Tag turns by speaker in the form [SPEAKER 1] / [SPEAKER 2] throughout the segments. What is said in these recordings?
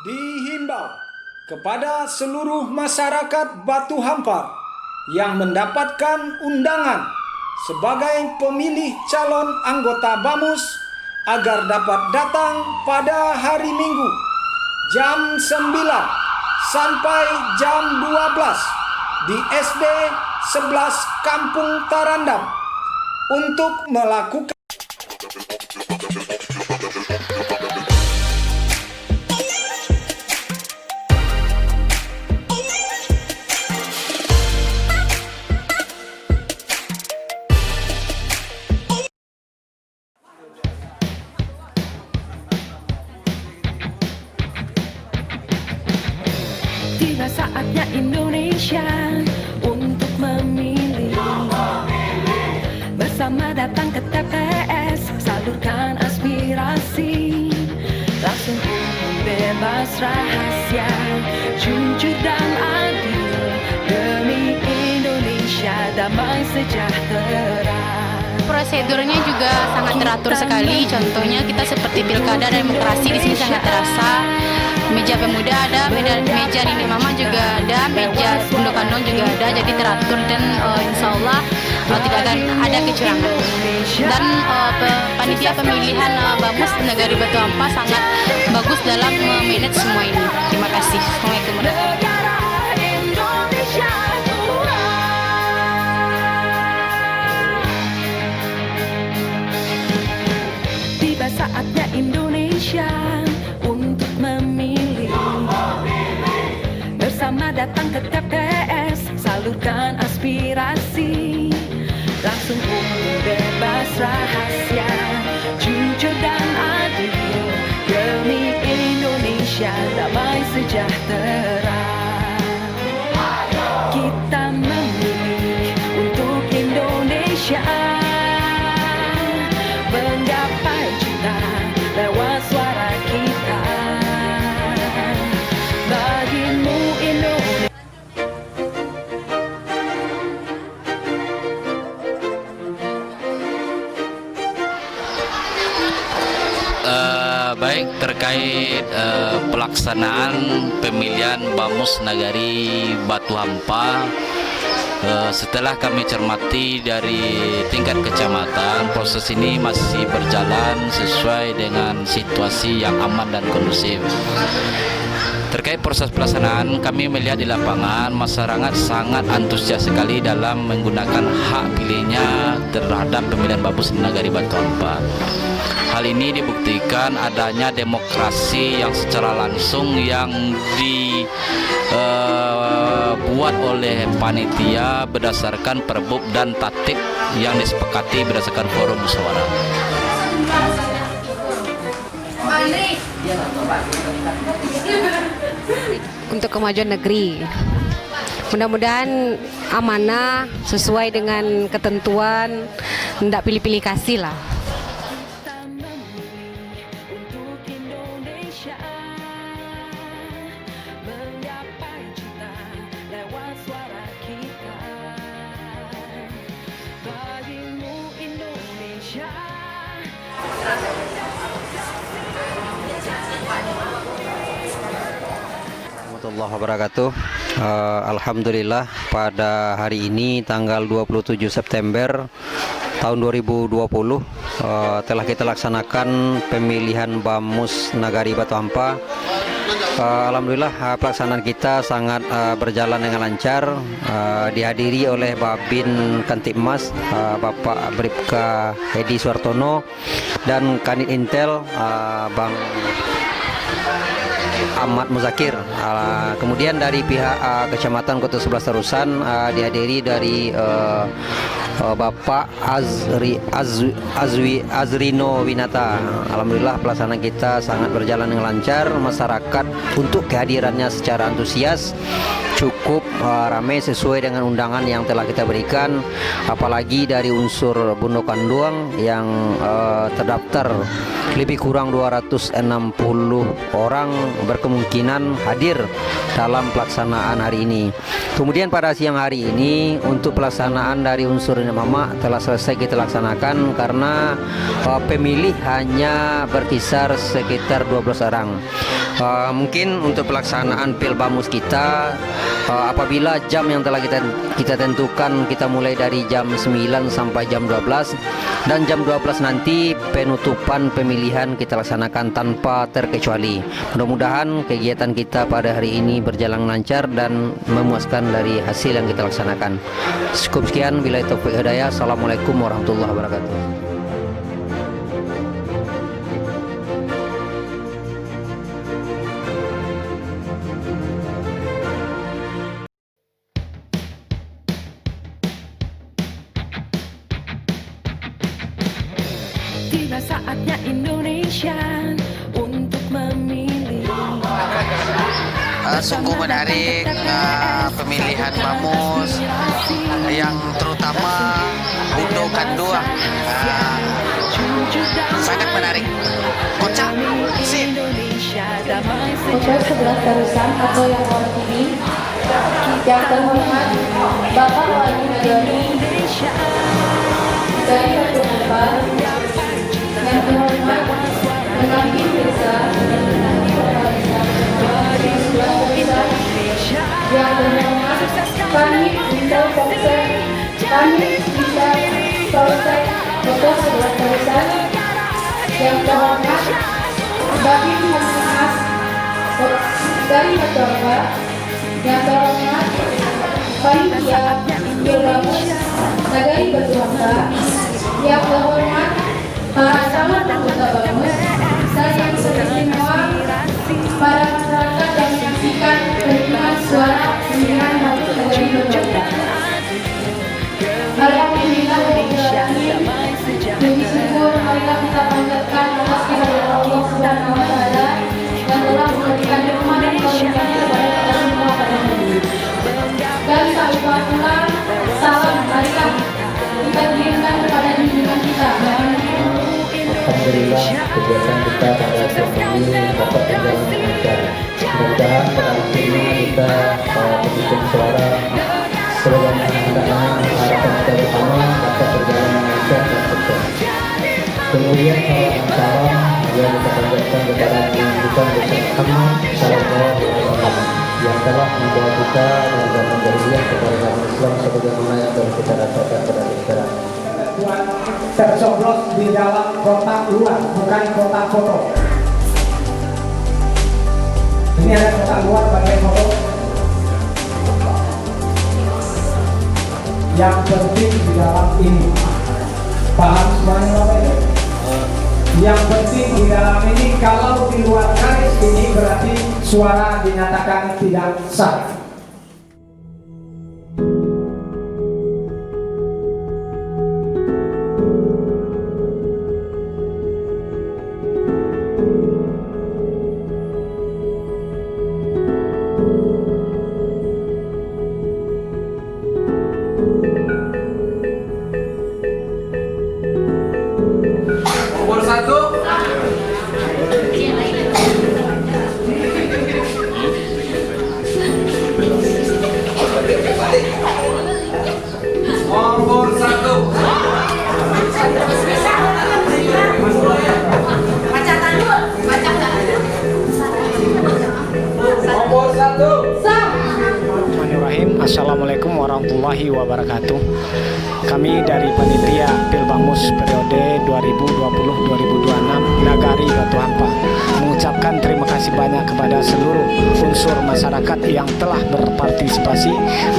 [SPEAKER 1] Dihimbau kepada seluruh masyarakat Batu Hampar yang mendapatkan undangan sebagai pemilih calon anggota BAMUS agar dapat datang pada hari Minggu jam 9 sampai jam 12 di SD 11 Kampung Tarandam untuk melakukan
[SPEAKER 2] Tiba saatnya Indonesia untuk memilih. Bersama datang ke TPS, salurkan aspirasi. Langsung umum, bebas, rahasia, jujur dan adil. Demi Indonesia damai sejahtera.
[SPEAKER 3] Prosedurnya juga sangat teratur sekali. Contohnya kita seperti pilkada demokrasi di sini sangat terasa. Meja pemuda ada, meja Nini Mama juga ada, meja Bundokandong juga ada. Jadi teratur dan insya Allah tidak akan ada kecurangan. Dan panitia pemilihan BAMUS Nagari Batu Ampar sangat bagus dalam memanage semua ini. Terima kasih. Assalamualaikum warahmatullahi wabarakatuh.
[SPEAKER 2] Tiba saatnya Indonesia untuk memilih. Bersama datang ke TPS, salurkan aspirasi. Langsung umum, bebas, rahasia, jujur dan adil. Demi Indonesia damai sejahtera. Kita memilih untuk Indonesia. Menggapai cita lewat suara kita. Bagimu Indonesia.
[SPEAKER 4] Baik, terkait pelaksanaan pemilihan BAMUS Nagari Batu Ampar, setelah kami cermati dari tingkat kecamatan, proses ini masih berjalan sesuai dengan situasi yang aman dan kondusif. Terkait proses pelaksanaan, kami melihat di lapangan masyarakat sangat antusias sekali dalam menggunakan hak pilihnya terhadap pemilihan BAMUS Nagari Batu Ampar. Hal ini dibuktikan adanya demokrasi yang secara langsung yang dibuat oleh panitia berdasarkan perbub dan tatib yang disepakati berdasarkan forum musyawarah.
[SPEAKER 5] Untuk kemajuan negeri, mudah-mudahan amanah sesuai dengan ketentuan, tidak pilih-pilih kasih lah.
[SPEAKER 6] Warahmatullahi wabarakatuh. Alhamdulillah pada hari ini tanggal 27 September tahun 2020 telah kita laksanakan pemilihan BAMUS Nagari Batu Ampar. Alhamdulillah pelaksanaan kita sangat berjalan dengan lancar, dihadiri oleh Babin Kantipmas Bapak Bribka Hedi Suartono dan Kanit Intel Bang Ahmad Muzakir. Kemudian dari pihak Kecamatan Kota 11 Terusan dihadiri dari Bapak Azrino Winata. Alhamdulillah pelaksanaan kita sangat berjalan dengan lancar. Masyarakat untuk kehadirannya secara antusias cukup ramai sesuai dengan undangan yang telah kita berikan, apalagi dari unsur Bundokandong yang terdaftar lebih kurang 260 orang berkemungkinan hadir dalam pelaksanaan hari ini. Kemudian pada siang hari ini untuk pelaksanaan dari unsur Mama telah selesai kita laksanakan karena pemilih hanya berkisar sekitar 12 orang. Mungkin untuk pelaksanaan Pil Bamus kita, apabila jam yang telah kita tentukan, kita mulai dari jam 9 sampai jam 12, dan jam 12 nanti penutupan pemilihan kita laksanakan tanpa terkecuali. Mudah-mudahan kegiatan kita pada hari ini berjalan lancar dan memuaskan dari hasil yang kita laksanakan. Cukup sekian, billahi taufiq hidayah. Assalamualaikum warahmatullahi wabarakatuh.
[SPEAKER 2] Tiba saatnya Indonesia untuk memilih.
[SPEAKER 7] Sungguh menarik pemilihan Bamus yang terutama Undo Kanduang, sangat menarik. Kocak sip.
[SPEAKER 8] Untuk 11 terusan atau yang mewakili yang terhormat Bapak Wali Nagari dari Batuhampa, yang terhormat Pengambil Desa yang terhormat Kanit Bisa Polsek, Kanit Bisa Polsek untuk 11 terusan, yang terhormat Babin Humas dari Batuhampa, yang terhormat Panitia Pil Bamus Nagari Batuhampa, yang terhormat para calon anggota Bamus dan yang beristimewa para masyarakat yang menyaksikan penghitungan suara pemilihan Bamus Nagari Batuhampa. Alhamdulillah, puji syukur marilah kita panjatkan atas kehadiran Allah Subhanahu wa Ta'ala yang telah memberikan nikmat dan karunia kepada kita semua pada hari ini. Dan tak lupa pula salam marilah kita kirimkan kepada junjungan kita.
[SPEAKER 9] Alhamdulillah, kegiatan kita pada hari ini dapat berjalan lancar. Mudah-mudahan pada akhirnya kita menghitung suara sebagaimana hendaknya harapan kita bersama dapat berjalan lancar dan sukses. Kemudian salam yang kita panjatkan kepada junjungan bersama Sallallahu Alaihi Wasallam yang telah membawa kita dalam menjadikan kepada agama Islam sebagaimana yang telah kita rasakan pada sekarang.
[SPEAKER 1] Tercoblos di dalam kotak luar, bukan kotak foto. Ini ada kotak luar bagian foto. Yang penting di dalam ini, paham semuanya Bapak Ibu? Yang penting di dalam ini, kalau di luar garis ini berarti suara dinyatakan tidak sah. Assalamualaikum warahmatullahi wabarakatuh. Kami dari Panitia Pil Bamus periode 2020-2026 Nagari Batuhampa mengucapkan terima kasih banyak kepada seluruh unsur masyarakat yang telah berpartisipasi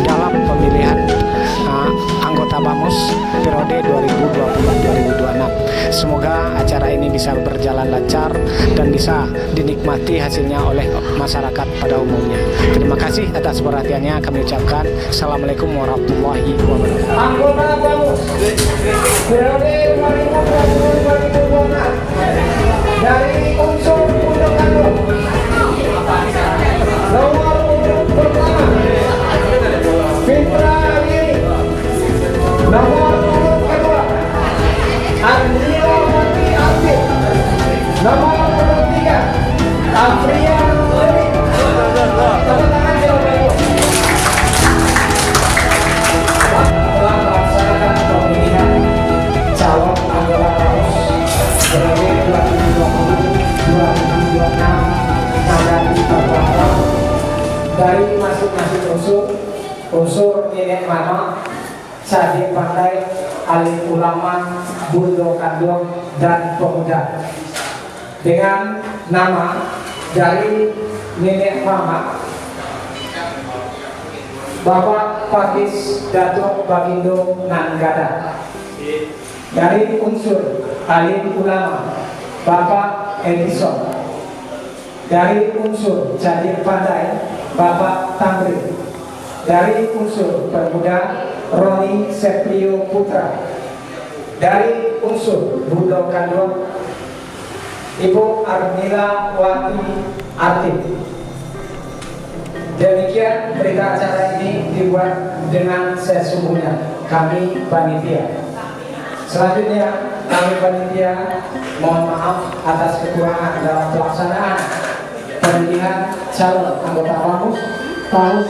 [SPEAKER 1] dalam pemilihan anggota Bamus periode 2020-2026. Semoga acara ini bisa berjalan lancar dan bisa dinikmati hasilnya oleh masyarakat pada umumnya. Terima kasih atas perhatiannya. Kami ucapkan Assalamualaikum warahmatullahi wabarakatuh. Anggota Bamus periode 2020-2026 dari unsur Undo Kanduang. Nomor urut pertama Fitra Yeni. Nomor urut kedua Andrio Mati Arif. Nomor urut 3 Afria Leni. Tepuk tangan Bapak Ibu. Telah melaksanakan pemilihan calon anggota Bamus periode 2020-2026 Nagari dari masing-masing unsur nenek mama, Cadik Pandai, alim ulama, bundo kandung, dan pemuda. Dengan nama dari nenek mama, Bapak Pakis Datuk Bagindo Nanggada. Dari unsur alim ulama, Bapak Edison. Dari unsur Cadik Pandai, Bapak Tamrin. Dari unsur pemuda, Roni Septio Putra. Dari unsur bundo kandung, Ibu Armila Wati Artif. Demikian berita acara ini dibuat dengan sesungguhnya kami panitia. Selanjutnya kami panitia mohon maaf atas kekurangan dalam pelaksanaan pemilihan calon anggota BAMUS tahun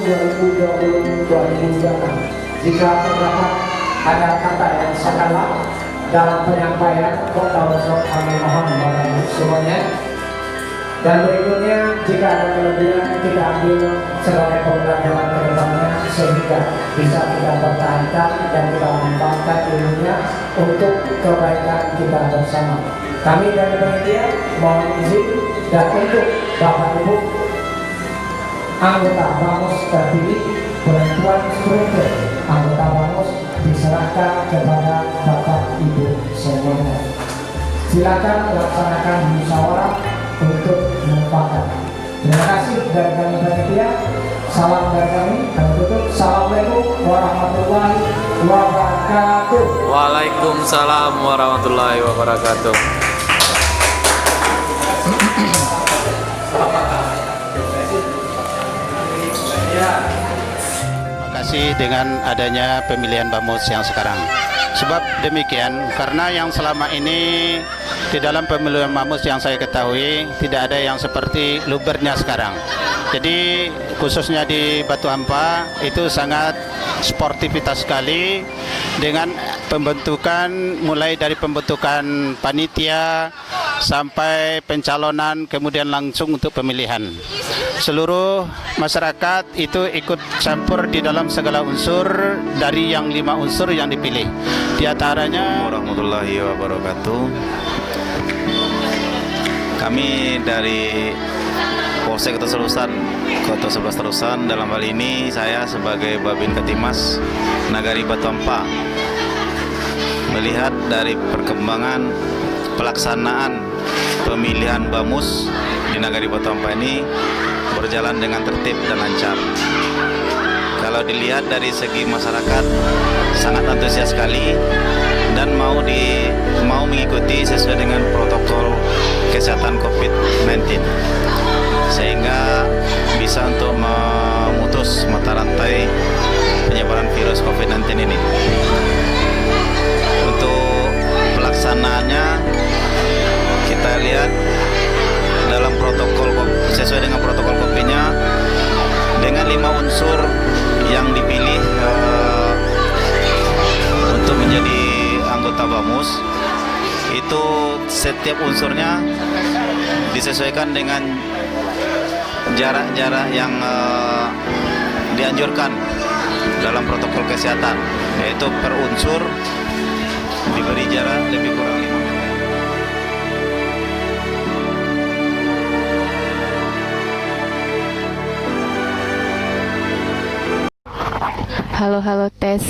[SPEAKER 1] 2020-2026. Jika terdapat ada kata yang salah dalam penyampaian, kami mohon maaf semuanya. Dan berikutnya, jika ada kelebihan, kita ambil sebagai pembelajaran ke depannya sehingga bisa kita pertahankan dan kita manfaatkan ilmunya untuk kebaikan kita bersama. Kami dari panitia mohon izin dan untuk Bapak Ibu anggota BAMUS terpilih, penentuan struktur anggota BAMUS diserahkan kepada Bapak Ibu semuanya. Silakan laksanakan musyawarah untuk mufakat. Terima kasih dari kami panitia. Salam dari kami. Dan tutup. Assalamualaikum warahmatullahi wabarakatuh.
[SPEAKER 10] Waalaikumsalam warahmatullahi wabarakatuh.
[SPEAKER 11] Terima kasih dengan adanya pemilihan BAMUS yang sekarang. Sebab demikian, karena yang selama ini di dalam pemilihan BAMUS yang saya ketahui tidak ada yang seperti lubernya sekarang. Jadi khususnya di Batu Hampa itu sangat sportivitas sekali dengan pembentukan, mulai dari pembentukan panitia sampai pencalonan kemudian langsung untuk pemilihan. Seluruh masyarakat itu ikut campur di dalam segala unsur dari yang 5 unsur yang dipilih. Di antaranya
[SPEAKER 10] Warahmatullahi wabarakatuh. Kami dari Polsek Kota 11 Terusan, dalam hal ini saya sebagai Babin Ketimas Nagari Batu Hampa, melihat dari perkembangan pelaksanaan pemilihan BAMUS di Nagari Batu Hampa ini berjalan dengan tertib dan lancar. Kalau dilihat dari segi masyarakat sangat antusias sekali dan mau mengikuti sesuai dengan protokol kesehatan COVID-19, sehingga bisa untuk memutus mata rantai penyebaran virus COVID-19 ini. Untuk pelaksanaannya kita lihat dalam protokol sesuai dengan protokol COVID-nya dengan 5 unsur yang dipilih untuk menjadi anggota BAMUS. Itu setiap unsurnya disesuaikan dengan jarak-jarak yang dianjurkan dalam protokol kesehatan, yaitu per unsur diberi jarak lebih kurang 5 meter.
[SPEAKER 3] Halo, tes.